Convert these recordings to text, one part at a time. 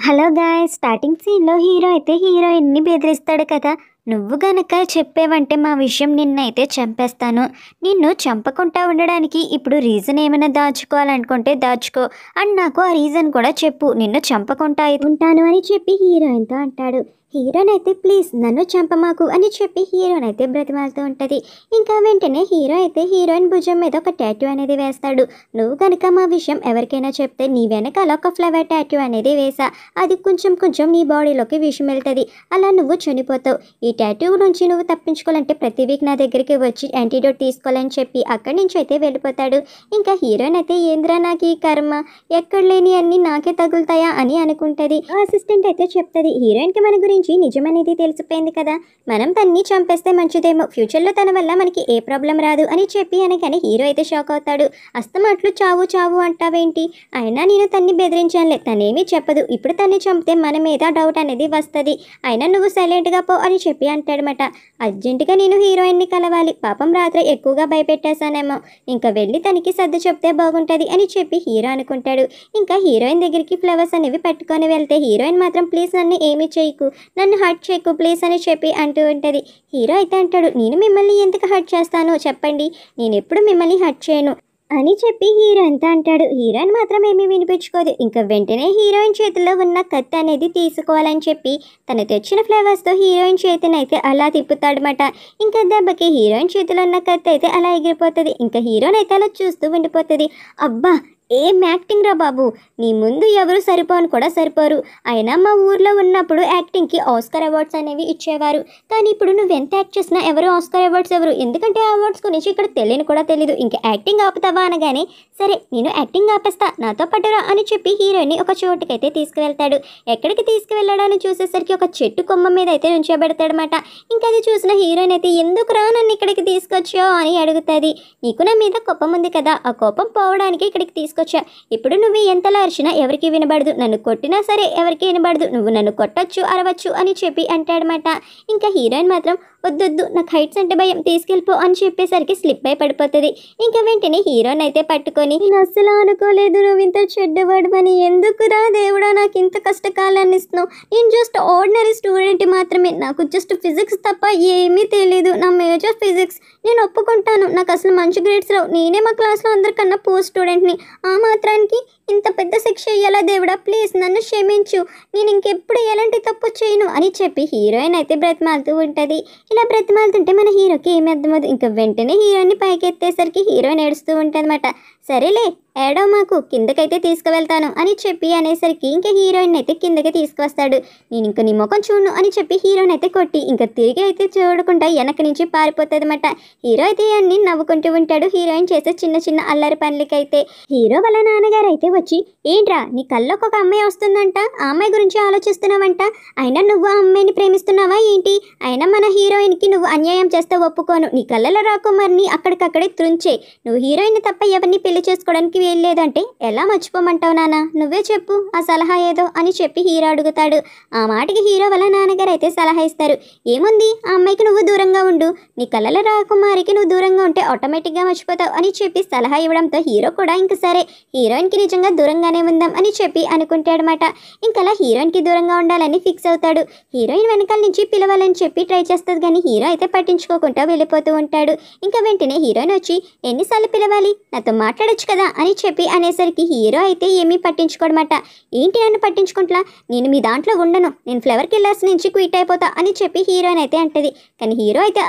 Hello guys, starting సీన్లో hero అయితే హీరోయిన్ని బెదిరిస్తాడు కదా. నువ్వు గనక చెప్పేవంటే మా విషయం నిన్నైతే చంపేస్తాను. నిన్ను చంపకుండా ఉండడానికి ఇప్పుడు రీజన్ ఏమైనా దాచుకోవాలనుకుంటే దాచుకో, అండ్ నాకు ఆ రీజన్ కూడా చెప్పు, నిన్ను చంపకుండా ఉంటాను అని చెప్పి హీరోయిన్తో అంటాడు. హీరోయిన్ అయితే ప్లీజ్ నన్ను చంపమాకు అని చెప్పి హీరోయిన్ అయితే బ్రతిమాలుతూ ఉంటుంది. ఇంకా వెంటనే హీరో అయితే హీరోయిన్ భుజం మీద ఒక టాటూ అనేది వేస్తాడు. నువ్వు కనుక మా విషయం ఎవరికైనా చెప్తే నీ వెనకాల ఒక ఫ్లవర్ టాటూ అనేది వేసా, అది కొంచెం కొంచెం నీ బాడీలోకి విషం వెళ్తుంది, అలా నువ్వు చనిపోతావు. ఈ టాటూ నుంచి నువ్వు తప్పించుకోవాలంటే ప్రతి వీక్ నా దగ్గరికి వచ్చి యాంటీడోట్ తీసుకోవాలని చెప్పి అక్కడి నుంచి అయితే వెళ్ళిపోతాడు. ఇంకా హీరోయిన్ అయితే ఏంద్రా నాకు ఈ కర్మ, ఎక్కడ లేని అన్నీ నాకే తగులుతాయా అని అనుకుంటుంది. అసిస్టెంట్ అయితే చెప్తుంది, హీరోయిన్కి మన గురించి నిజమనేది తెలిసిపోయింది కదా, మనం తన్ని చంపేస్తే మంచిదేమో, ఫ్యూచర్లో తన వల్ల మనకి ఏ ప్రాబ్లం రాదు అని చెప్పి అనగానే హీరో అయితే షాక్ అవుతాడు. అస్తమాట్లు చావు చావు అంటావేంటి, అయినా నేను తన్ని బెదిరించానులే, తనేమీ చెప్పదు, ఇప్పుడు తన్ని చంపితే మన మీద డౌట్ అనేది వస్తుంది, అయినా నువ్వు సైలెంట్గా పో అని చెప్పి అంటాడనమాట. అర్జెంటుగా నేను హీరోయిన్ని కలవాలి, పాపం రాత్రి ఎక్కువగా భయపెట్టేశానేమో, ఇంకా వెళ్ళి తనకి సర్ది చెప్తే బాగుంటుంది అని చెప్పి హీరో అనుకుంటాడు. ఇంకా హీరోయిన్ దగ్గరికి ఫ్లవర్స్ అనేవి పట్టుకొని వెళ్తే హీరోయిన్ మాత్రం ప్లీజ్ నన్ను ఏమీ చేయకు, నన్ను హర్ట్ చేయకు ప్లీజ్ అని చెప్పి అంటూ ఉంటుంది. హీరో అయితే అంటాడు, నేను మిమ్మల్ని ఎందుకు హర్ట్ చేస్తానో చెప్పండి, నేను ఎప్పుడు మిమ్మల్ని హర్ట్ చేయను అని చెప్పి హీరో అంతా అంటాడు. హీరోయిన్ మాత్రం ఏమీ వినిపించుకోదు. ఇంకా వెంటనే హీరోయిన్ చేతిలో ఉన్న కత్తి అనేది తీసుకోవాలని చెప్పి తను తెచ్చిన ఫ్లవర్స్తో హీరోయిన్ చేతిని అయితే అలా తిప్పుతాడనమాట. ఇంకా దెబ్బకి హీరోయిన్ చేతిలో ఉన్న కత్తి అయితే అలా ఎగిరిపోతుంది. ఇంకా హీరోయిన్ అయితే అలా చూస్తూ ఉండిపోతుంది. అబ్బా ఏం యాక్టింగ్ రా బాబు, నీ ముందు ఎవరు సరిపోను కూడా సరిపోరు, అయినా మా ఊర్లో ఉన్నప్పుడు యాక్టింగ్కి ఆస్కర్ అవార్డ్స్ అనేవి ఇచ్చేవారు, కానీ ఇప్పుడు నువ్వు ఎంత యాక్ట్ చేసినా ఎవరు ఆస్కర్ అవార్డ్స్ ఎవరు, ఎందుకంటే ఆ అవార్డ్స్ గురించి ఇక్కడ తెలియని కూడా తెలీదు, ఇంకా యాక్టింగ్ ఆపుతావా అనగానే సరే నేను యాక్టింగ్ ఆపేస్తా, నాతో పట్టురా అని చెప్పి హీరోయిన్ని ఒక చోటుకైతే తీసుకువెళ్తాడు. ఎక్కడికి తీసుకువెళ్ళడాన్ని చూసేసరికి ఒక చెట్టు కొమ్మ మీద అయితే నుంచోబెడతాడనమాట. ఇంకా అది చూసిన హీరోయిన్ అయితే ఎందుకు రా నన్ను ఇక్కడికి తీసుకొచ్చావు అని అడుగుతుంది. నీకు నా మీద కోపం ఉంది కదా, ఆ కోపం పోవడానికి ఇక్కడికి తీసుకొచ్చా, ఇప్పుడు నువ్వు ఎంతలా అరిచినా ఎవరికి వినబడదు, నన్ను కొట్టినా సరే ఎవరికి వినబడదు, నువ్వు నన్ను కొట్టచ్చు అరవచ్చు అని చెప్పి అంటాడనమాట. ఇంకా హీరోయిన్ మాత్రం వద్దొద్దు నాకు హైట్స్ అంటే భయం, తీసుకెళ్ళిపో అని చెప్పేసరికి స్లిప్ అయి పడిపోతుంది. ఇంకా వెంటనే హీరోని అయితే పట్టుకొని, నేను అస్సలు అనుకోలేదు నువ్వు ఇంత చెడ్డవాడమని, ఎందుకురా దేవుడా నాకు ఇంత కష్టకాలాన్ని ఇస్తున్నావు, నేను జస్ట్ ఆర్డినరీ స్టూడెంట్ మాత్రమే, నాకు జస్ట్ ఫిజిక్స్ తప్ప ఏమీ తెలియదు, నా మేజర్ ఫిజిక్స్, నేను ఒప్పుకుంటాను, నాకు అసలు మంచి గ్రేడ్స్ రావు, నేనే మా క్లాస్లో అందరికన్నా పూర్ స్టూడెంట్ని, ఆ మాత్రానికి ఇంత పెద్ద శిక్ష ఇయ్యాలా దేవుడా, ప్లీజ్ నన్ను క్షమించు, నేను ఇంకెప్పుడు ఎలాంటి తప్పు చేయను అని చెప్పి హీరోయిన్ అయితే బ్రతిమాలుతూ ఉంటుంది. ఇలా బ్రతిమాలుతుంటే మన హీరోకి ఏమి అర్థమవుతుంది. ఇంకా వెంటనే హీరోయిన్ని పైకి ఎత్తేసరికి హీరోయిన్ ఏడుస్తూ ఉంటుంది అనమాట. సరేలే ఏడో మాకు కిందకైతే తీసుకువెళ్తాను అని చెప్పి అనేసరికి ఇంకా హీరోయిన్ అయితే కిందకి తీసుకువస్తాడు. నేను ఇంక నీ ముఖం చూడను అని చెప్పి హీరోయిన్ అయితే కొట్టి ఇంకా తిరిగి అయితే చూడకుండా వెనక నుంచి పారిపోతుంది అనమాట. హీరో అయితే అన్ని నవ్వుకుంటూ ఉంటాడు హీరోయిన్ చేసే చిన్న చిన్న అల్లరి పనులకైతే. హీరో వాళ్ళ నాన్నగారు అయితే వచ్చి, ఏంట్రా నీ కళ్ళకు ఒక అమ్మాయి వస్తుందంట, ఆ అమ్మాయి గురించి ఆలోచిస్తున్నావంట, అయినా నువ్వు ఆ అమ్మాయిని ప్రేమిస్తున్నావా ఏంటి, అయినా మన హీరోయిన్కి నువ్వు అన్యాయం చేస్తే ఒప్పుకోను, నీ కళ్ళలో రాకుమారిని అక్కడికక్కడే త్రుంచే, నువ్వు హీరోయిన్ తప్ప ఎవరిని పెళ్లి చేసుకోవడానికి లేదంటే ఎలా మర్చిపోమంటావు నాన్న, నువ్వే చెప్పు ఆ సలహా ఏదో అని చెప్పి హీరో అడుగుతాడు. ఆ మాటకి హీరో వాళ్ళ నాన్నగారు అయితే సలహా ఇస్తారు. ఏముంది, ఆ అమ్మాయికి నువ్వు దూరంగా ఉండు, నీ కళ్ళల రాకుమారికి నువ్వు దూరంగా ఉంటే ఆటోమేటిక్గా మర్చిపోతావు అని చెప్పి సలహా ఇవ్వడంతో హీరో కూడా ఇంక సరే హీరోయిన్కి నిజంగా దూరంగానే ఉందాం అని చెప్పి అనుకుంటాడనమాట. ఇంకలా హీరోయిన్కి దూరంగా ఉండాలని ఫిక్స్ అవుతాడు. హీరోయిన్ వెనకాల నుంచి పిలవాలని చెప్పి ట్రై చేస్తుంది, కానీ హీరో అయితే పట్టించుకోకుండా వెళ్ళిపోతూ ఉంటాడు. ఇంకా వెంటనే హీరోయిన్ వచ్చి, ఎన్నిసార్లు పిలవాలి, నాతో మాట్లాడొచ్చు కదా అని చెప్పి అనేసరికి హీరో అయితే ఏమీ పట్టించుకోడమాట. ఏంటి నన్ను పట్టించుకుంటా, నేను మీ దాంట్లో ఉండను, నేను ఫ్లవర్ కిల్లర్స్ నుంచి క్విట్ అయిపోతా అని చెప్పి హీరోయిన్ అయితే అంటది. కానీ హీరో అయితే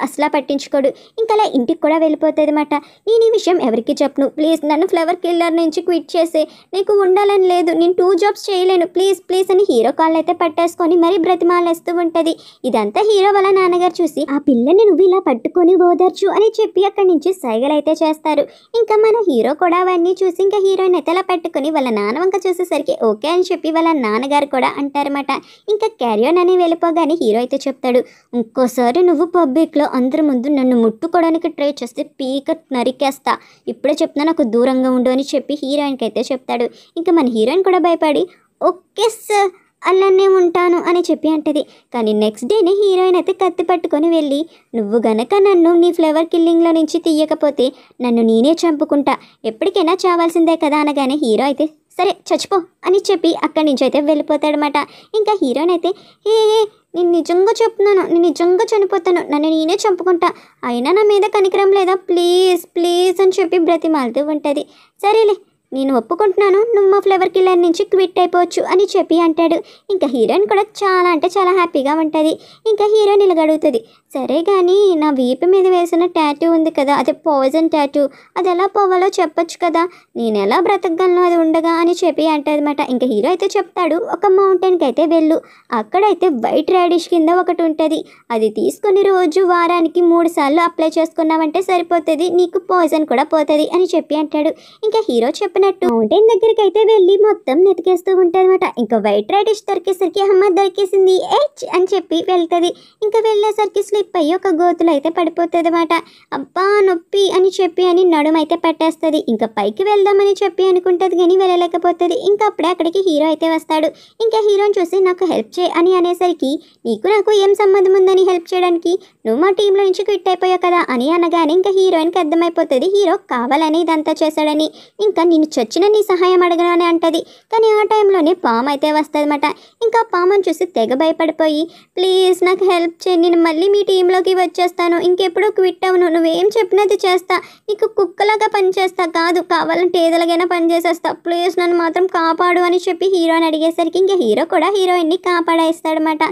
అసలు పట్టించుకోడు. ఇంకలా ఇంటికి కూడా వెళ్ళిపోతుంది అనమాట. నేను ఈ విషయం ఎవరికి చెప్పను, ప్లీజ్ నన్ను ఫ్లవర్ కిల్లర్ నుంచి క్విట్ చేసే, నీకు ఉండాలని లేదు, నేను 2 jobs చేయలేను ప్లీజ్ ప్లీజ్ అని హీరో కాళ్ళు అయితే పట్టేసుకొని మరీ బ్రతిమాలేస్తూ ఉంటుంది. ఇదంతా హీరో వాళ్ళ నాన్నగారు చూసి, ఆ పిల్లని నువ్వు ఇలా పట్టుకొని ఓదార్చు అని చెప్పి అక్కడి నుంచి సైగలు అయితే చేస్తారు. ఇంకా మన హీరో కూడా అవన్నీ చూసి ఇంకా హీరోయిన్ అయితే అలా పెట్టుకుని వాళ్ళ నాన్న వంక చూసేసరికి ఓకే అని చెప్పి వాళ్ళ నాన్నగారు కూడా అంటారన్నమాట. ఇంకా క్యారియర్ అని వెళ్ళిపోగానే హీరో అయితే చెప్తాడు, ఇంకోసారి నువ్వు పబ్లిక్లో అందరి ముందు నన్ను ముట్టుకోవడానికి ట్రై చేస్తే పీక నరికేస్తా, ఇప్పుడే చెప్తున్నా నాకు దూరంగా ఉండు అని చెప్పి హీరోయిన్కి అయితే చెప్తాడు. ఇంకా మన హీరోయిన్ కూడా భయపడి ఓకే సార్ అలానే ఉంటాను అని చెప్పి అంటది. కానీ నెక్స్ట్ డేనే హీరోయిన్ అయితే కత్తి పట్టుకొని వెళ్ళి, నువ్వు గనక నన్ను నీ ఫ్లవర్ కిల్లింగ్లో నుంచి తీయకపోతే నన్ను నేనే చంపుకుంటా, ఎప్పటికైనా చావాల్సిందే కదా అనగానే హీరో అయితే సరే చచ్చిపో అని చెప్పి అక్కడి నుంచి అయితే వెళ్ళిపోతాడనమాట. ఇంకా హీరోయిన్ అయితే ఏ ఏ, నేను నిజంగా చెప్తున్నాను, నేను నిజంగా చనిపోతాను, నన్ను నేనే చంపుకుంటా, అయినా నా మీద కనికరం లేదా, ప్లీజ్ ప్లీజ్ అని చెప్పి బ్రతిమాలుతూ ఉంటుంది. సరేలే నేను ఒప్పుకుంటున్నాను, నువ్వు మా ఫ్లేవర్ కిల్లర్ నుంచి క్విట్ అయిపోవచ్చు అని చెప్పి అంటాడు. ఇంకా హీరోయిన్ కూడా చాలా అంటే చాలా హ్యాపీగా ఉంటుంది. ఇంకా హీరోయిన్ ఇలాగ అడుగుతుంది, సరే కానీ నా వీపు మీద వేసిన టాటూ ఉంది కదా, అదే పాయిజన్ టాటూ, అది ఎలా పోవాలో చెప్పొచ్చు కదా, నేను ఎలా బ్రతకగలను అది ఉండగా అని చెప్పి అంటదన్నమాట. ఇంకా హీరో అయితే చెప్తాడు, ఒక మౌంటైన్కి అయితే వెళ్ళు, అక్కడైతే వైట్ రాడిష్ కింద ఒకటి ఉంటుంది, అది తీసుకొని రోజు వారానికి 3 సార్లు అప్లై చేసుకున్నావంటే సరిపోతుంది, నీకు పాయిజన్ కూడా పోతుంది అని చెప్పి అంటాడు. ఇంకా హీరో చెప్పినట్టు మౌంటైన్ దగ్గరికి అయితే వెళ్ళి మొత్తం నెతికేస్తూ ఉంటుందన్నమాట. ఇంకా వైట్ రాడిష్ దొరికేసరికి అమ్మ దొరికేసింది హెచ్ అని చెప్పి వెళ్తుంది. ఇంకా వెళ్ళేసరికి స్లిప్ అయ్యి ఒక గోతులు అయితే పడిపోతుంది అన్నమాట. అబ్బా నొప్పి అని చెప్పి నడుము అయితే పట్టేస్తుంది. ఇంకా పైకి వెళ్దామని చెప్పి అనుకుంటుంది కానీ వెళ్ళలేకపోతుంది. ఇంకా అప్పుడే అక్కడికి హీరో అయితే వస్తాడు. ఇంకా హీరోని చూసి నాకు హెల్ప్ చేయి అని అనేసరికి, నీకు నాకు ఏం సంబంధం ఉందని హెల్ప్ చేయడానికి, నువ్వు మా టీంలో నుంచి క్విట్ అయిపోయావు కదా అని అనగానే ఇంకా హీరోయిన్కి అర్థమైపోతుంది హీరో కావాలని ఇదంతా చేశాడని. ఇంకా నేను చచ్చిన నీ సహాయం అడగను అని అంటది. కానీ ఆ టైంలోనే పాము అయితే వస్తుందన్నమాట. ఇంకా పాముని చూసి తెగ భయపడిపోయి, ప్లీజ్ నాకు హెల్ప్ చేయి, నేను మళ్ళీ మీ టీంలోకి వచ్చేస్తాను, ఇంకెప్పుడు క్విట్ అవును, నువ్వేం చెప్పినది చేస్తా, నీకు కుక్కలాగా పనిచేస్తా కాదు, కావాలంటే ఏదలాగైనా పని చేసేస్తా, ప్లీజ్ నన్ను మాత్రం కాపాడు అని చెప్పి హీరోని అడిగేసరికి ఇంకా హీరో కూడా హీరోయిన్ని కాపాడేస్తాడనమాట.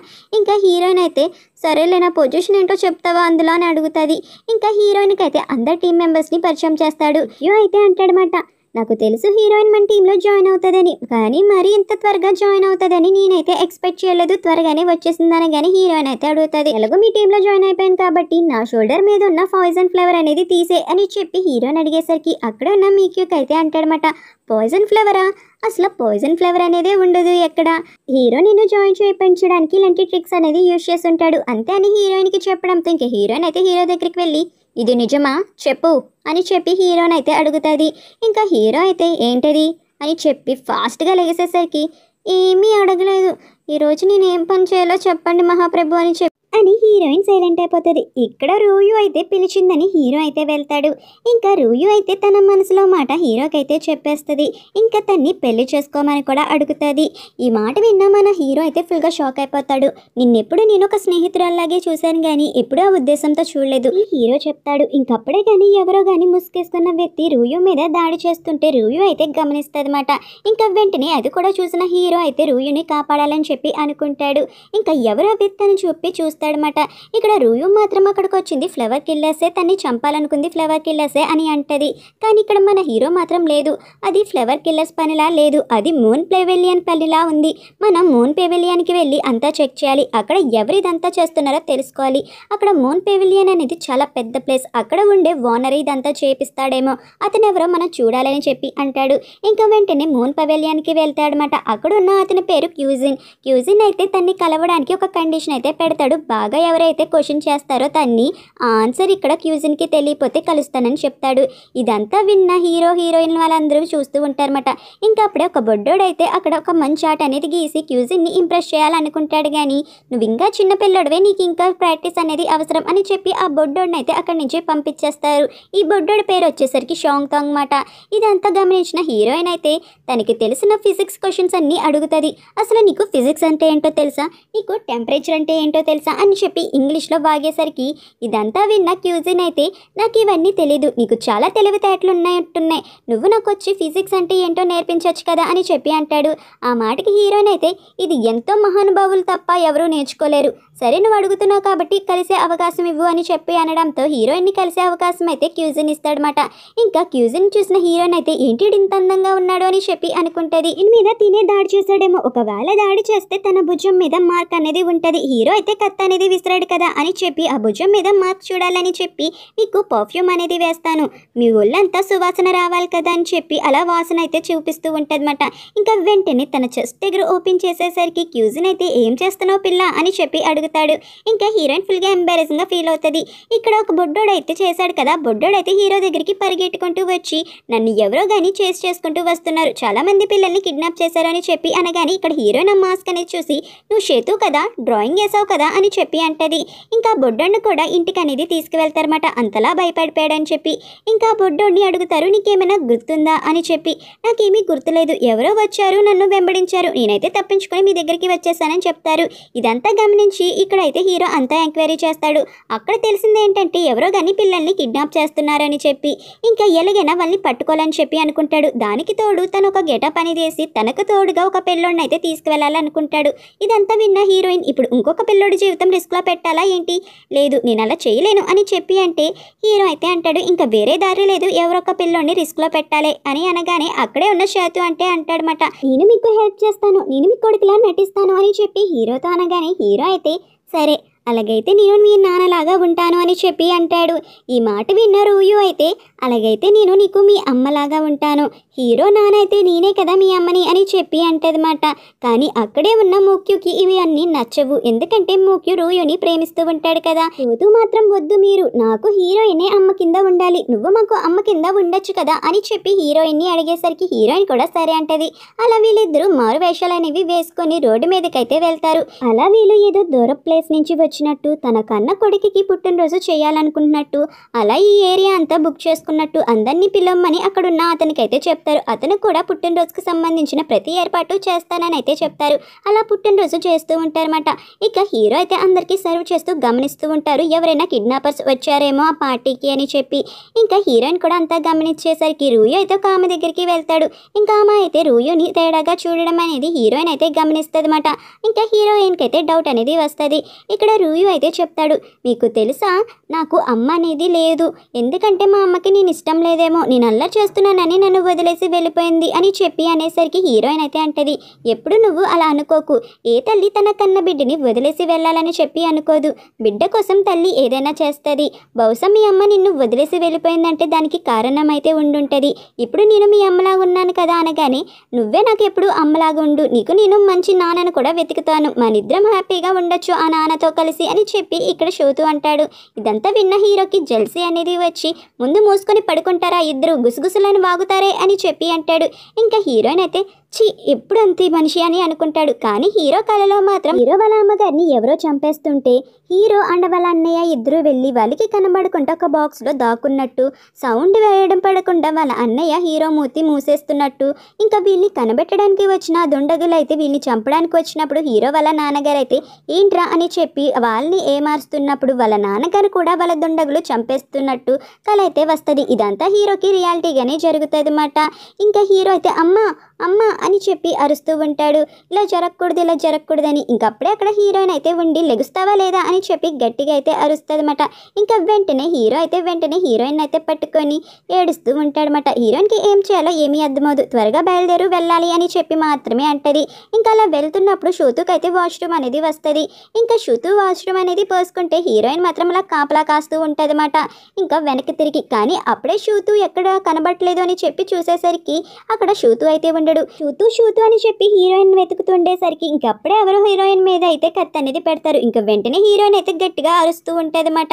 ఇంకా హీరోయిన్ అయితే సరేలే నా పొజిషన్ ఏంటో చెప్తావా అందులో అని అడుగుతుంది. ఇంకా హీరోయిన్కి అయితే అందరు టీం మెంబర్స్ని పరిచయం చేస్తాడు. హీరో అయితే అంటాడనమాట, నాకు తెలుసు హీరోయిన్ మన టీంలో జాయిన్ అవుతుందని, కానీ మరి ఇంత త్వరగా జాయిన్ అవుతుందని నేనైతే ఎక్స్పెక్ట్ చేయలేదు, త్వరగానే వచ్చేసిందని. కానీ హీరోయిన్ అయితే అడుగుతుంది, ఎలాగో మీ టీంలో జాయిన్ అయిపోయాను కాబట్టి నా షోల్డర్ మీద ఉన్న పాయిజన్ ఫ్లేవర్ అనేది తీసే అని చెప్పి హీరోయిన్ అడిగేసరికి అక్కడ ఉన్న మీక్యూకి అయితే అంటాడనమాట, పాయిజన్ ఫ్లేవరా, అసలు పాయిజన్ ఫ్లేవర్ అనేది ఉండదు ఎక్కడ, హీరో నిన్ను జాయిన్ చేయించడానికి ఇలాంటి ట్రిక్స్ అనేది యూజ్ చేసి ఉంటాడు అంతే అని హీరోయిన్కి చెప్పడంతో ఇంకా హీరోయిన్ అయితే హీరో దగ్గరికి వెళ్ళి, ఇది నిజమా చెప్పు అని చెప్పి హీరోని అయితే అడుగుతుంది. ఇంకా హీరో అయితే ఏంటది అని చెప్పి ఫాస్ట్గా లెగేసేసరికి, ఏమీ అడగలేదు, ఈరోజు నేను ఏం పని చేయాలో చెప్పండి మహాప్రభు అని అని హీరోయిన్ సైలెంట్ అయిపోతుంది. ఇక్కడ రూయు అయితే పిలిచిందని హీరో అయితే వెళ్తాడు. ఇంకా రూయు అయితే తన మనసులో మాట హీరోకి అయితే చెప్పేస్తుంది. ఇంకా తన్ని పెళ్లి చేసుకోమని కూడా అడుగుతుంది. ఈ మాట విన్నా మన హీరో అయితే ఫుల్గా షాక్ అయిపోతాడు. నిన్నెప్పుడు నేను ఒక స్నేహితురాల్లాగే చూశాను కానీ ఎప్పుడూ ఆ ఉద్దేశంతో చూడలేదు హీరో చెప్తాడు. ఇంకప్పుడే కానీ ఎవరో కానీ ముసుగేసుకున్న వ్యక్తి రూయు మీద దాడి చేస్తుంటే రూయు అయితే గమనిస్తుంది అన్నమాట. ఇంకా వెంటనే అది కూడా చూసిన హీరో అయితే రూయుని కాపాడాలని చెప్పి అనుకుంటాడు. ఇంకా ఎవరో వ్యక్తి అని చూపి చూస్తాడనమాట. ఇక్కడ రూయు మాత్రం అక్కడికి వచ్చింది ఫ్లవర్ కిల్లర్సే, తన్ని చంపాలనుకుంది ఫ్లవర్ కిల్లర్సే అని అంటది. కానీ ఇక్కడ మన హీరో మాత్రం లేదు, అది ఫ్లవర్ కిల్లర్స్ పనిలా లేదు, అది మూన్ పెవిలియన్ పనిలా ఉంది. మనం మూన్ పెవిలియన్కి వెళ్ళి అంతా చెక్ చేయాలి, అక్కడ ఎవరిదంతా చేస్తున్నారో తెలుసుకోవాలి. అక్కడ మూన్ పెవిలియన్ అనేది చాలా పెద్ద ప్లేస్, అక్కడ ఉండే ఓనర్ ఇదంతా చేపిస్తాడేమో, అతను ఎవరో మనం చూడాలని చెప్పి అంటాడు. ఇంకా వెంటనే మూన్ పెవిలియన్కి వెళ్తాడనమాట. అక్కడ ఉన్న అతని పేరు క్యూజిన్. క్యూజిన్ అయితే తన్ని కలవడానికి ఒక కండిషన్ అయితే పెడతాడు, బాగా ఎవరైతే క్వశ్చన్ చేస్తారో తన్ని ఆన్సర్ ఇక్కడ క్యూజిన్కి తెలియపోతే కలుస్తానని చెప్తాడు. ఇదంతా విన్న హీరో హీరోయిన్ వాళ్ళందరూ చూస్తూ ఉంటారన్నమాట. ఇంకా అప్పుడే ఒక బొడ్డోడైతే అక్కడ ఒక మంచి ఆట అనేది గీసి క్యూజిన్ని ఇంప్రెస్ చేయాలనుకుంటాడు. కానీ నువ్వు ఇంకా చిన్న పిల్లడివే, నీకు ఇంకా ప్రాక్టీస్ అనేది అవసరం అని చెప్పి ఆ బొడ్డోడిని అయితే అక్కడి నుంచి పంపించేస్తారు. ఈ బొడ్డోడి పేరు వచ్చేసరికి షాంగ్ తాంగ్ మాట. ఇదంతా గమనించిన హీరోయిన్ అయితే తనకి తెలిసిన ఫిజిక్స్ క్వశ్చన్స్ అన్నీ అడుగుతుంది. అసలు నీకు ఫిజిక్స్ అంటే ఏంటో తెలుసా, నీకు టెంపరేచర్ అంటే ఏంటో తెలుసా అని చెప్పి ఇంగ్లీష్లో వాగేసరికి ఇదంతా విన్న క్యూజిన్ అయితే నాకు ఇవన్నీ తెలీదు, నీకు చాలా తెలివితేటలు ఉన్నట్టున్నాయి, నువ్వు నాకు వచ్చి ఫిజిక్స్ అంటే ఏంటో నేర్పించవచ్చు కదా అని చెప్పి అంటాడు. ఆ మాటకి హీరోయిన్ అయితే ఇది ఎంతో మహానుభావులు తప్ప ఎవరూ నేర్చుకోలేరు, సరే నువ్వు అడుగుతున్నావు కాబట్టి కలిసే అవకాశం ఇవ్వు అని చెప్పి అనడంతో హీరోయిన్ని కలిసే అవకాశం అయితే క్యూజిన్ ఇస్తాడనమాట. ఇంకా క్యూజిన్ చూసిన హీరోయిన్ అయితే ఏంటి ఇంత అందంగా ఉన్నాడు అని చెప్పి అనుకుంటుంది. దీని మీద తినే దాడి చేస్తాడేమో, ఒకవేళ దాడి చేస్తే తన భుజం మీద మార్క్ అనేది ఉంటుంది, హీరో అయితే కత్తి అనేది విసిరాడు కదా అని చెప్పి ఆ భుజం మీద మార్క్ చూడాలని చెప్పి నీకు పర్ఫ్యూమ్ అనేది వేస్తాను, మీ ఒళ్ళంతా సువాసన రావాలి కదా అని చెప్పి అలా వాసన అయితే చూపిస్తూ ఉంటుందన్నమాట. ఇంకా వెంటనే తన చెస్ట్ దగ్గర ఓపెన్ చేసేసరికి క్యూజిన్ అయితే ఏం చేస్తున్నావు పిల్ల అని చెప్పి అడుగుతాడు. ఇంకా హీరోయిన్ ఫుల్గా ఎంబారెసింగ్గా ఫీల్ అవుతుంది. ఇక్కడ ఒక బొడ్డోడు అయితే చేశాడు కదా, బొడ్డోడైతే హీరో దగ్గరికి పరిగెట్టుకుంటూ వచ్చి నన్ను ఎవరో కానీ చేసి చేసుకుంటూ వస్తున్నారు, చాలా మంది పిల్లల్ని కిడ్నాప్ చేశారు అని చెప్పి అనగానే ఇక్కడ హీరోయిన్ ఆ మాస్క్ అనేది చూసి నువ్వు చేతు కదా, డ్రాయింగ్ వేసావు కదా అని చెప్పి చెప్పి అంటది. ఇంకా బొడ్డోడిని కూడా ఇంటికి అనేది తీసుకువెళ్తారన్నమాట. అంతలా భయపడిపోయాడని చెప్పి ఇంకా బొడ్డోడిని అడుగుతారు, నీకేమైనా గుర్తుందా అని చెప్పి. నాకేమీ గుర్తులేదు, ఎవరో వచ్చారు, నన్ను వెంబడించారు, నేనైతే తప్పించుకొని మీ దగ్గరికి వచ్చేసానని చెప్తారు. ఇదంతా గమనించి ఇక్కడైతే హీరో అంతా ఎంక్వైరీ చేస్తాడు. అక్కడ తెలిసింది ఏంటంటే ఎవరో కానీ పిల్లల్ని కిడ్నాప్ చేస్తున్నారని చెప్పి ఇంకా ఎలాగైనా వాళ్ళని పట్టుకోవాలని చెప్పి అనుకుంటాడు. దానికి తోడు తను ఒక గెటప్ అనేది వేసి తనకు తోడుగా ఒక పిల్లోడిని అయితే తీసుకువెళ్ళాలనుకుంటాడు. ఇదంతా విన్న హీరోయిన్, ఇప్పుడు ఇంకొక పిల్లోడి జీవితం రిస్క్లో పెట్టాలా ఏంటి, లేదు నేను అలా చేయలేను అని చెప్పి అంటే హీరో అయితే అంటాడు, ఇంకా వేరే దారి లేదు, ఎవరొక పిల్లోడిని రిస్క్లో పెట్టాలి అని అనగానే అక్కడే ఉన్న సేతు అంటే అంటాడనమాట, నేను మీకు హెల్ప్ చేస్తాను, నేను మీ కొడుకులా నటిస్తాను అని చెప్పి హీరోతో అనగానే హీరో అయితే సరే అలాగైతే నేను మీ నాన్నలాగా ఉంటాను అని చెప్పి అంటాడు. ఈ మాట విన్న రూయు అయితే అలాగైతే నేను నీకు మీ అమ్మలాగా ఉంటాను, హీరో నాన్న అయితే నేనే కదా మీ అమ్మని అని చెప్పి అంటదన్నమాట. కానీ అక్కడే ఉన్న ముఖ్యుకి ఇవి అన్నీ నచ్చవు, ఎందుకంటే ముఖ్యు రూయుని ప్రేమిస్తూ ఉంటాడు కదా. రోజు మాత్రం వద్దు, మీరు నాకు హీరోయినే అమ్మ కింద ఉండాలి, నువ్వు మాకు అమ్మ కింద ఉండొచ్చు కదా అని చెప్పి హీరోయిన్ని అడిగేసరికి హీరోయిన్ కూడా సరే అంటది. అలా వీళ్ళిద్దరూ మారు వేషాలు అనేవి వేసుకొని రోడ్డు మీదకైతే వెళ్తారు. అలా వీళ్ళు ఏదో దూర ప్లేస్ నుంచి వచ్చినట్టు, తన కన్న కొడుకుకి పుట్టినరోజు చేయాలనుకుంటున్నట్టు, అలా ఈ ఏరియా అంతా బుక్ చేసుకున్నట్టు అందరినీ పిలవమని అక్కడున్న అతనికైతే చెప్తారు. అతను కూడా పుట్టినరోజుకి సంబంధించిన ప్రతి ఏర్పాటు చేస్తానని అయితే చెప్తారు. అలా పుట్టినరోజు చేస్తూ ఉంటారన్నమాట. ఇక హీరో అయితే అందరికీ సర్వ్ చేస్తూ గమనిస్తూ ఉంటారు, ఎవరైనా కిడ్నాపర్స్ వచ్చారేమో ఆ పార్టీకి అని చెప్పి. ఇంకా హీరోయిన్ కూడా అంతా గమనించేసరికి రూయో అయితే ఒక ఆమె దగ్గరికి వెళ్తాడు. ఇంకా ఆమె అయితే రూయోని తేడాగా చూడడం అనేది హీరోయిన్ అయితే గమనిస్తుంది అన్నమాట. ఇంకా హీరోయిన్కి అయితే డౌట్ అనేది వస్తుంది. ఇక్కడ రూయో అయితే చెప్తాడు, మీకు తెలుసా నాకు అమ్మ అనేది లేదు, ఎందుకంటే మా అమ్మకి నేను ఇష్టం లేదేమో, నేను అల్లరి చేస్తున్నానని నన్ను వదిలేసి వెళ్ళిపోయింది అని చెప్పి అనేసరికి హీరోయిన్ అయితే అంటది, ఎప్పుడు నువ్వు అలా అనుకోకు, ఏ తల్లి తన కన్న బిడ్డని వదిలేసి వెళ్ళాలని చెప్పి అనుకోదు, బిడ్డ కోసం తల్లి ఏదైనా చేస్తుంది, బహుశా మీ అమ్మ నిన్ను వదిలేసి వెళ్ళిపోయిందంటే దానికి కారణం అయితే ఉండుంటుంది, ఇప్పుడు నేను మీ అమ్మలాగా ఉన్నాను కదా అనగానే నువ్వే నాకు ఎప్పుడు అమ్మలాగా ఉండు, నీకు నేను మంచి నాన్నను కూడా వెతుకుతాను, మనిద్దరం హ్యాపీగా ఉండొచ్చు ఆ నాన్నతో కలిసి అని చెప్పి ఇక్కడ షోతూ అంటాడు. ఇదంతా విన్న హీరోకి జెల్సీ అనేది వచ్చి ముందు మూసుకొని పడుకుంటారా ఇద్దరు, గుసగుసలను వాగుతారే అని చెప్పి అంటాడు. ఇంకా హీరోయిన్ అయితే చి ఎప్పుడు అంతే మనిషి అని అనుకుంటాడు. కానీ హీరో కళలో మాత్రం హీరో వాళ్ళ అమ్మగారిని ఎవరో చంపేస్తుంటే హీరో అండ్ వాళ్ళ అన్నయ్య ఇద్దరు వెళ్ళి వాళ్ళకి కనబడకుండా ఒక బాక్స్లో దాక్కున్నట్టు, సౌండ్ వేయడం పడకుండా వాళ్ళ అన్నయ్య హీరో మూతి మూసేస్తున్నట్టు, ఇంకా వీళ్ళని కనబెట్టడానికి వచ్చిన దుండగులు అయితే వీళ్ళని చంపడానికి వచ్చినప్పుడు హీరో వాళ్ళ నాన్నగారు అయితే ఏంట్రా అని చెప్పి వాళ్ళని ఏమారుస్తున్నప్పుడు వాళ్ళ నాన్నగారు కూడా వాళ్ళ దుండగులు చంపేస్తున్నట్టు కళ అయితే వస్తుంది. ఇదంతా హీరోకి రియాలిటీగానే జరుగుతుంది అన్నమాట. ఇంకా హీరో అయితే అమ్మ అమ్మ అని చెప్పి అరుస్తూ ఉంటాడు, ఇలా జరగకూడదు ఇలా జరగకూడదని. ఇంకప్పుడే అక్కడ హీరోయిన్ అయితే ఉండి లెగుస్తావా లేదా అని చెప్పి గట్టిగా అయితే అరుస్తుంది అనమాట. ఇంకా వెంటనే హీరో అయితే వెంటనే హీరోయిన్ అయితే పట్టుకొని ఏడుస్తూ ఉంటాడనమాట. హీరోయిన్కి ఏం చేయాలో ఏమీ అర్థమవుదు, త్వరగా బయలుదేరు వెళ్ళాలి అని చెప్పి మాత్రమే అంటది. ఇంకా అలా వెళ్తున్నప్పుడు షూతుకి అయితే వాష్రూమ్ అనేది వస్తుంది. ఇంకా షూతు వాష్రూమ్ అనేది పోసుకుంటే హీరోయిన్ మాత్రం అలా కాపలా కాస్తూ ఉంటుంది అనమాట. ఇంకా వెనక్కి తిరిగి, కానీ అప్పుడే షూతు ఎక్కడ కనబడట్లేదు అని చెప్పి చూసేసరికి అక్కడ షూతు అయితే ఉండడు. షూతు అని చెప్పి హీరోయిన్ వెతుకుతుండేసరికి ఇంకప్పుడే ఎవరో హీరోయిన్ మీద అయితే కత్తి అనేది పెడతారు. ఇంకా వెంటనే హీరోయిన్ అయితే గట్టిగా అరుస్తూ ఉంటుంది అన్నమాట.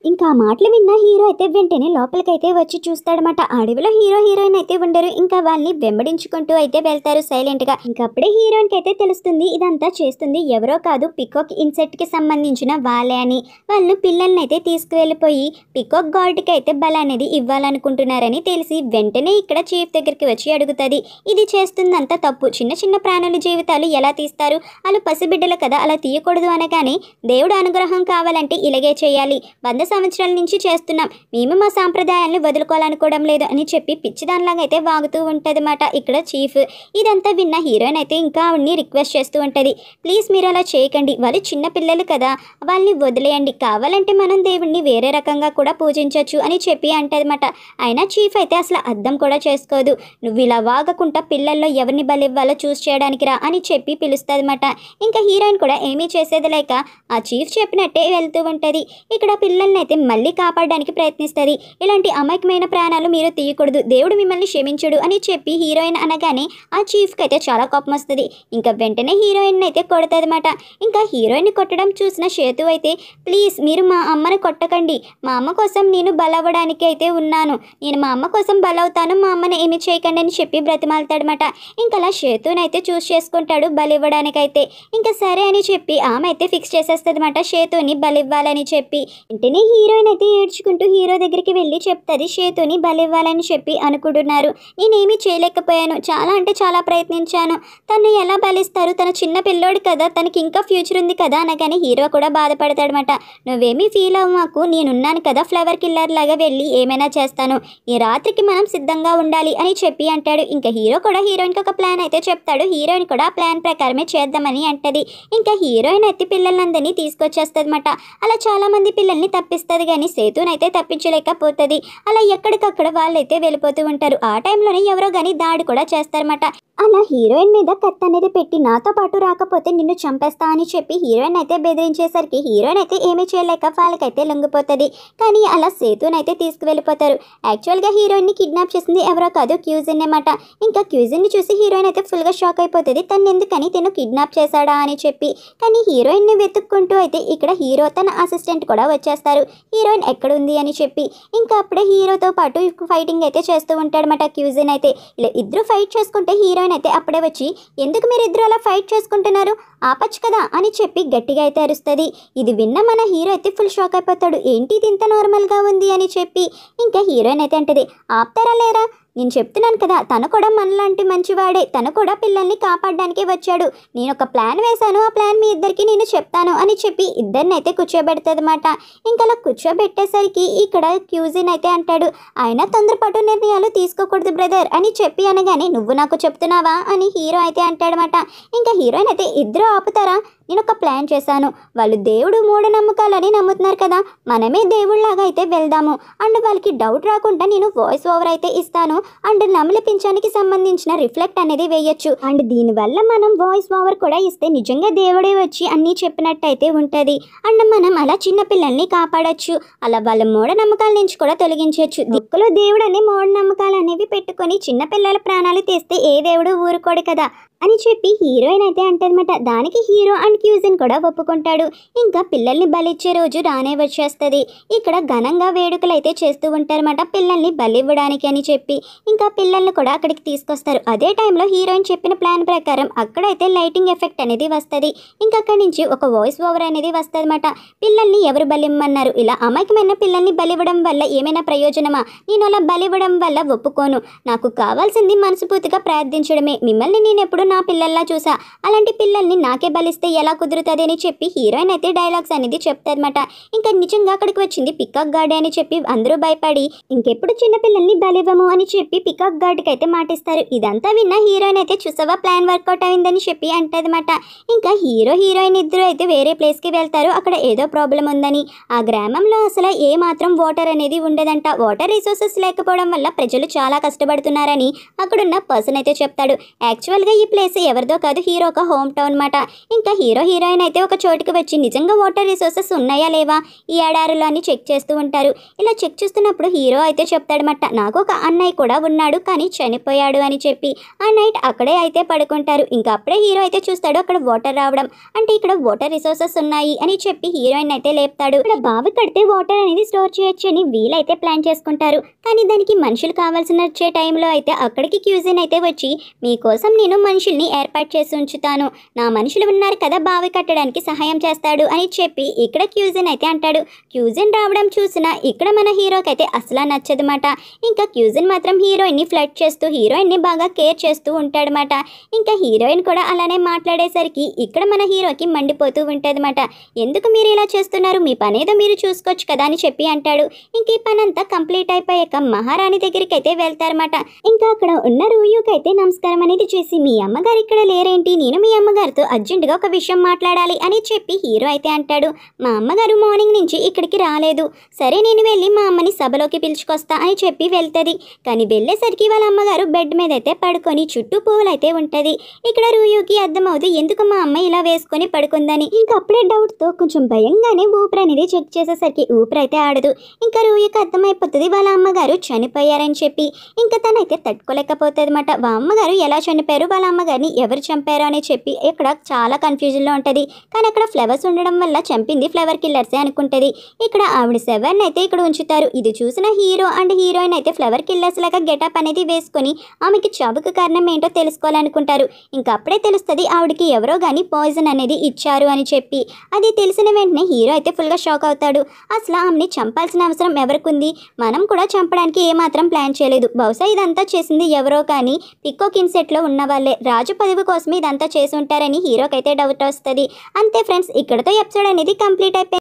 ఇంకా ఆ మాటలు విన్న హీరో అయితే వెంటనే లోపలికైతే వచ్చి చూస్తాడనమాట. అడవిలో హీరోయిన్ అయితే ఉండరు. ఇంకా వాళ్ళని వెంబడించుకుంటూ అయితే వెళ్తారు సైలెంట్గా. ఇంకప్పుడే హీరోయిన్కి అయితే తెలుస్తుంది ఇదంతా చేస్తుంది ఎవరో కాదు, పికాక్ ఇన్సెక్ట్కి సంబంధించిన వాళ్ళే అని. వాళ్ళు పిల్లల్ని అయితే తీసుకువెళ్ళిపోయి పికాక్ గార్డ్కి అయితే బల అనేది ఇవ్వాలనుకుంటున్నారని తెలిసి వెంటనే ఇక్కడ చీఫ్ దగ్గరికి వచ్చి అడుగుతుంది. ఇది చేస్తుందంతా తప్పు, చిన్న చిన్న ప్రాణుల జీవితాలు ఎలా తీస్తారు, వాళ్ళు పసిబిడ్డలు కదా, అలా తీయకూడదు అనగానే దేవుడు అనుగ్రహం కావాలంటే ఇలాగే చేయాలి, 100 సంవత్సరాల నుంచి చేస్తున్నాం, మేము మా సాంప్రదాయాలను వదులుకోవాలనుకోవడం లేదు అని చెప్పి పిచ్చిదానిలాగా అయితే వాగుతూ ఉంటుంది అన్నమాట ఇక్కడ చీఫ్. ఇదంతా విన్న హీరోయిన్ అయితే ఇంకా ఆవిడ్ని రిక్వెస్ట్ చేస్తూ ఉంటుంది, ప్లీజ్ మీరు అలా చేయకండి, వాళ్ళు చిన్న పిల్లలు కదా, వాళ్ళని వదిలేయండి, కావాలంటే మనం దేవుణ్ణి వేరే రకంగా కూడా పూజించవచ్చు అని చెప్పి అంటదన్నమాట. అయినా చీఫ్ అయితే అసలు అర్థం కూడా చేసుకోదు, నువ్వు ఇలా వాగకుండా పిల్లల్లో ఎవరిని బలివ్వాలో చూస్ చేయడానికి రా అని చెప్పి పిలుస్తుంది అన్నమాట. ఇంకా హీరోయిన్ కూడా ఏమీ చేసేది లేక ఆ చీఫ్ చెప్పినట్టే వెళ్తూ ఉంటుంది. ఇక్కడ పిల్లల్ని అయితే మళ్ళీ కాపాడడానికి ప్రయత్నిస్తుంది. ఇలాంటి అమాయకమైన ప్రాణాలు మీరు తీయకూడదు, దేవుడు మిమ్మల్ని క్షమించడు అని చెప్పి హీరోయిన్ అనగానే ఆ చీఫ్కి అయితే చాలా కోపం వస్తుంది. ఇంకా వెంటనే హీరోయిన్ అయితే కొడుతుందన్నమాట. ఇంకా హీరోయిన్ కొట్టడం చూసిన సేతు అయితే ప్లీజ్ మీరు మా అమ్మని కొట్టకండి, మా అమ్మ కోసం నేను బలవ్వడానికి అయితే ఉన్నాను, నేను మా అమ్మ కోసం బలవుతాను, మా అమ్మని ఏమి చేయకండి అని చెప్పి బ్రతిమాలుతాడనమాట. ఇంకా అలా సేతునైతే చూస్ చేసుకుంటాడు బలివ్వడానికైతే. ఇంకా సరే అని చెప్పి ఆమె అయితే ఫిక్స్ చేసేస్తుంది అనమాట సేతుని బలివ్వాలని చెప్పి. వెంటనే హీరోయిన్ అయితే ఏడ్చుకుంటూ హీరో దగ్గరికి వెళ్ళి చెప్తుంది సేతుని బలివ్వాలని చెప్పి అనుకుంటున్నారు, నేనేమీ చేయలేకపోయాను, చాలా అంటే చాలా ప్రయత్నించాను, తను ఎలా బలిస్తారు, తను చిన్న పిల్లోడు కదా, తనకి ఇంకా ఫ్యూచర్ ఉంది కదా అనగానే హీరో కూడా బాధపడతాడనమాట. నువ్వేమీ ఫీల్ అవ్వమాకు, నేనున్నాను కదా, ఫ్లవర్ కిల్లర్ లాగా వెళ్ళి ఏమైనా చేస్తాను, ఈ రాత్రికి మనం సిద్ధంగా ఉండాలి అని చెప్పి అంటాడు. ఇంకా హీరో కూడా హీరోయిన్కి ఒక ప్లాన్ అయితే చెప్తాడు. హీరోయిన్ కూడా ఆ ప్లాన్ ప్రకారమే చేద్దామని అంటది. ఇంకా హీరోయిన్ అయితే పిల్లలందరినీ తీసుకొచ్చేస్తుంది అనమాట. అలా చాలా మంది పిల్లల్ని తప్పిస్తుంది కానీ సేతునైతే తప్పించలేకపోతుంది. అలా ఎక్కడికక్కడ వాళ్ళైతే వెళ్ళిపోతూ ఉంటారు. ఆ టైంలోనే ఎవరో కానీ దాడి కూడా చేస్తారన్నమాట. అలా హీరోయిన్ మీద కత్తి అనేది పెట్టి నాతో పాటు రాకపోతే నిన్ను చంపేస్తా అని చెప్పి హీరోయిన్ అయితే బెదిరించేసరికి హీరోయిన్ అయితే ఏమీ చేయలేక వాళ్ళకైతే లొంగిపోతుంది. కానీ అలా సేతునైతే తీసుకువెళ్ళిపోతారు. యాక్చువల్గా హీరోయిన్ని కిడ్నాప్ చేసింది ఎవరో కాదు, క్యూజిన్ అన్నమాట. ఇంకా క్యూజిన్ని చూసి హీరోయిన్ అయితే ఫుల్గా షాక్ అయిపోతుంది, తను ఎందుకని తను కిడ్నాప్ చేశాడా అని చెప్పి. కానీ హీరోయిన్ని వెతుక్కుంటూ అయితే ఇక్కడ హీరో తన అసిస్టెంట్ కూడా వచ్చేస్తారు, హీరోయిన్ ఎక్కడుంది అని చెప్పి. ఇంకా అప్పుడే హీరోతో పాటు ఫైటింగ్ అయితే చేస్తూ ఉంటాడనమాట క్యూజిన్ అయితే. ఇలా ఇద్దరు ఫైట్ చేసుకుంటే హీరోయిన్ అయితే అప్పుడే వచ్చి ఎందుకు మీరు ఇద్దరు అలా ఫైట్ చేసుకుంటున్నారు, ఆపచ్చు కదా అని చెప్పి గట్టిగా అయితే అరుస్తుంది. ఇది విన్న మన హీరో అయితే ఫుల్ షాక్ అయిపోతాడు, ఏంటి ఇది ఇంత నార్మల్గా ఉంది అని చెప్పి. ఇంకా హీరోయిన్ అయితే అంటది, ఆపుతారా లేరా, నేను చెప్తున్నాను కదా, తను కూడా మనలాంటి మంచివాడే, తను కూడా పిల్లల్ని కాపాడడానికి వచ్చాడు, నేను ఒక ప్లాన్ వేశాను, ఆ ప్లాన్ మీ ఇద్దరికి నేను చెప్తాను అని చెప్పి ఇద్దరిని అయితే కూర్చోబెడుతుంది అనమాట. ఇంకా అలా కూర్చోబెట్టేసరికి ఇక్కడ క్యూజిన్ అయితే అంటాడు, ఆయన తొందరపాటు నిర్ణయాలు తీసుకోకూడదు బ్రదర్ అని చెప్పి అనగానే నువ్వు నాకు చెప్తున్నావా అని హీరో అయితే అంటాడనమాట. ఇంకా హీరోయిన్ అయితే ఇద్దరు ఆపుతారా, నేను ఒక ప్లాన్ చేశాను, వాళ్ళు దేవుడు మూఢనమ్మకాలని నమ్ముతున్నారు కదా, మనమే దేవుళ్ళలాగా అయితే వెళ్దాము, అండ్ వాళ్ళకి డౌట్ రాకుండా నేను వాయిస్ ఓవర్ అయితే ఇస్తాను, అండ్ నమిలి పింఛానికి సంబంధించిన రిఫ్లెక్ట్ అనేది వేయొచ్చు, అండ్ దీనివల్ల మనం వాయిస్ ఓవర్ కూడా ఇస్తే నిజంగా దేవుడే వచ్చి అన్నీ చెప్పినట్టయితే ఉంటుంది, అండ్ మనం అలా చిన్న పిల్లల్ని కాపాడచ్చు, అలా వాళ్ళ మూఢనమ్మకాల నుంచి కూడా తొలగించవచ్చు. దిక్కులో దేవుడు అనే మూఢనమ్మకాలు అనేవి పెట్టుకొని చిన్న పిల్లల ప్రాణాలు తీస్తే ఏ దేవుడు ఊరుకోడు కదా అని చెప్పి హీరోయిన్ అయితే అంటదన్నమాట. దానికి హీరో అండ్ క్యూజిన్ కూడా ఒప్పుకుంటాడు. ఇంకా పిల్లల్ని బలిచ్చే రోజు రానే వచ్చేస్తుంది. ఇక్కడ ఘనంగా వేడుకలు అయితే చేస్తూ ఉంటారన్నమాట పిల్లల్ని బలివ్వడానికి అని చెప్పి. ఇంకా పిల్లల్ని కూడా అక్కడికి తీసుకొస్తారు. అదే టైంలో హీరోయిన్ చెప్పిన ప్లాన్ ప్రకారం అక్కడైతే లైటింగ్ ఎఫెక్ట్ అనేది వస్తుంది. ఇంకా అక్కడి నుంచి ఒక వాయిస్ ఓవర్ అనేది వస్తుంది అనమాట. పిల్లల్ని ఎవరు బలిమ్మన్నారు, ఇలా అమాయకమైన పిల్లల్ని బలివ్వడం వల్ల ఏమైనా ప్రయోజనమా, నేను అలా బలివ్వడం వల్ల ఒప్పుకోను, నాకు కావాల్సింది మనస్ఫూర్తిగా ప్రార్థించడమే, మిమ్మల్ని నేను ఎప్పుడు నా పిల్లల్లా చూసా, అలాంటి పిల్లల్ని నాకే బలిస్తే ఎలా కుదురుతుంది అని చెప్పి హీరోయిన్ అయితే డైలాగ్స్ అనేది చెప్తారన్నమాట. ఇంకా నిజంగా అక్కడికి వచ్చింది పికాక్ గార్డే అని చెప్పి అందరూ భయపడి ఇంకెప్పుడు చిన్న పిల్లల్ని బలివ్వము అని చెప్పి పికాక్ గార్డ్కి అయితే మాటిస్తారు. ఇదంతా విన్న హీరోయిన్ అయితే చూసావా ప్లాన్ వర్కౌట్ అయిందని చెప్పి అంటదన్నమాట. ఇంకా హీరో హీరోయిన్ ఇద్దరు అయితే వేరే ప్లేస్కి వెళ్తారు. అక్కడ ఏదో ప్రాబ్లం ఉందని. ఆ గ్రామంలో అసలు ఏ మాత్రం వాటర్ అనేది ఉండదంట. వాటర్ రిసోర్సెస్ లేకపోవడం వల్ల ప్రజలు చాలా కష్టపడుతున్నారని అక్కడున్న పర్సన్ అయితే చెప్తాడు. యాక్చువల్గా ఈ ప్లేస్ ఎవరిదో కాదు, హీరో ఒక హోమ్ టౌన్ మాట. ఇంకా హీరో హీరోయిన్ అయితే ఒక చోటుకి వచ్చి నిజంగా వాటర్ రిసోర్సెస్ ఉన్నాయా లేవా ఈ ఎడారిలో అని చెక్ చేస్తూ ఉంటారు. ఇలా చెక్ చేస్తున్నప్పుడు హీరో అయితే చెప్తాడనమాట, నాకు ఒక అన్నయ్య కూడా ఉన్నాడు కానీ చనిపోయాడు అని చెప్పి. ఆ నైట్ అక్కడే అయితే పడుకుంటారు. ఇంకా అప్పుడే హీరో అయితే చూస్తాడు అక్కడ వాటర్ రావడం, అంటే ఇక్కడ వాటర్ రిసోర్సెస్ ఉన్నాయి అని చెప్పి హీరోయిన్ అయితే లేపుతాడు. ఇక్కడ బావి కడితే వాటర్ అనేది స్టోర్ చేయొచ్చు అని వీలైతే ప్లాన్ చేసుకుంటారు. కానీ దానికి మనుషులు కావాల్సిన వచ్చే టైంలో అయితే అక్కడికి క్యూజిన్ అయితే వచ్చి మీకోసం నేను మనుషుల్ని ఏర్పాటు చేసి ఉంచుతాను, నా మనుషులు ఉన్నారు కదా బావి కట్టడానికి సహాయం చేస్తాడు అని చెప్పి ఇక్కడ క్యూజిన్ అయితే అంటాడు. క్యూజిన్ రావడం చూసినా ఇక్కడ మన హీరోకి అయితే అసలు నచ్చదన్నమాట. ఇంకా క్యూజిన్ మాత్రం హీరోయిన్ని ఫ్లర్ట్ చేస్తూ హీరోయిన్ని బాగా కేర్ చేస్తూ ఉంటాడనమాట. ఇంకా హీరోయిన్ కూడా అలానే మాట్లాడేసరికి ఇక్కడ మన హీరోకి మండిపోతూ ఉంటుందన్నమాట. ఎందుకు మీరు ఇలా చేస్తున్నారు, మీ పనేదో మీరు చూసుకోవచ్చు కదా అని చెప్పి అంటాడు. ఇంక ఈ పని అంతా కంప్లీట్ అయిపోయాక మహారాణి దగ్గరికి అయితే వెళ్తారన్నమాట. ఇంకా అక్కడ ఉన్న రూయుకి అయితే నమస్కారం అనేది చేసి మీ అమ్మ అమ్మగారు ఇక్కడ లేరేంటి, నేను మీ అమ్మగారితో అర్జెంటుగా ఒక విషయం మాట్లాడాలి అని చెప్పి హీరో అయితే అంటాడు. మా అమ్మగారు మార్నింగ్ నుంచి ఇక్కడికి రాలేదు, సరే నేను వెళ్ళి మా అమ్మని సభలోకి పిలుచుకొస్తా అని చెప్పి వెళ్తుంది. కానీ వెళ్ళేసరికి వాళ్ళ అమ్మగారు బెడ్ మీద అయితే పడుకొని చుట్టూ పువ్వులు అయితే ఉంటుంది. ఇక్కడ రూయుకి అర్థమవుతుంది ఎందుకు మా అమ్మ ఇలా వేసుకొని పడుకుందని. ఇంకా అప్పుడే డౌట్తో కొంచెం భయంగానే ఊపిరి అనేది చెక్ చేసేసరికి ఊపిరి అయితే ఆడదు. ఇంకా రూయుకి అర్థమైపోతుంది వాళ్ళ అమ్మగారు చనిపోయారని చెప్పి. ఇంకా తనైతే తట్టుకోలేకపోతుంది అనమాట. వాళ్ళ అమ్మగారు ఎలా చనిపోయారు, వాళ్ళ అమ్మగారిని ఎవరు చంపారు అని చెప్పి ఇక్కడ చాలా కన్ఫ్యూజన్లో ఉంటుంది. కానీ అక్కడ ఫ్లవర్స్ ఉండడం వల్ల చంపింది ఫ్లవర్ కిల్లర్సే అనుకుంటుంది. ఇక్కడ ఆవిడ శవాన్ని అయితే ఇక్కడ ఉంచుతారు. ఇది చూసిన హీరో అండ్ హీరోయిన్ అయితే ఫ్లవర్ కిల్లర్స్ లాగా గెటప్ అనేది వేసుకొని ఆమెకి చావుకు కారణం ఏంటో తెలుసుకోవాలనుకుంటారు. ఇంకా అప్పుడే తెలుస్తుంది ఆవిడకి ఎవరో కానీ పాయిజన్ అనేది ఇచ్చారు అని చెప్పి. అది తెలిసిన వెంటనే హీరో అయితే ఫుల్గా షాక్ అవుతాడు. అసలు ఆమెని చంపాల్సిన అవసరం ఎవరికి, మనం కూడా చంపడానికి ఏమాత్రం ప్లాన్ చేయలేదు. బహుశా ఇదంతా చేసింది ఎవరో కానీ పికోకిన్ సెట్లో ఉన్న వాళ్ళే రాజు పదవి కోసం ఇదంతా చేసి ఉంటారని హీరోకి అయితే డౌట్ వస్తుంది. అంతే ఫ్రెండ్స్, ఇక్కడతో ఎపిసోడ్ అనేది కంప్లీట్ అయిపోయింది.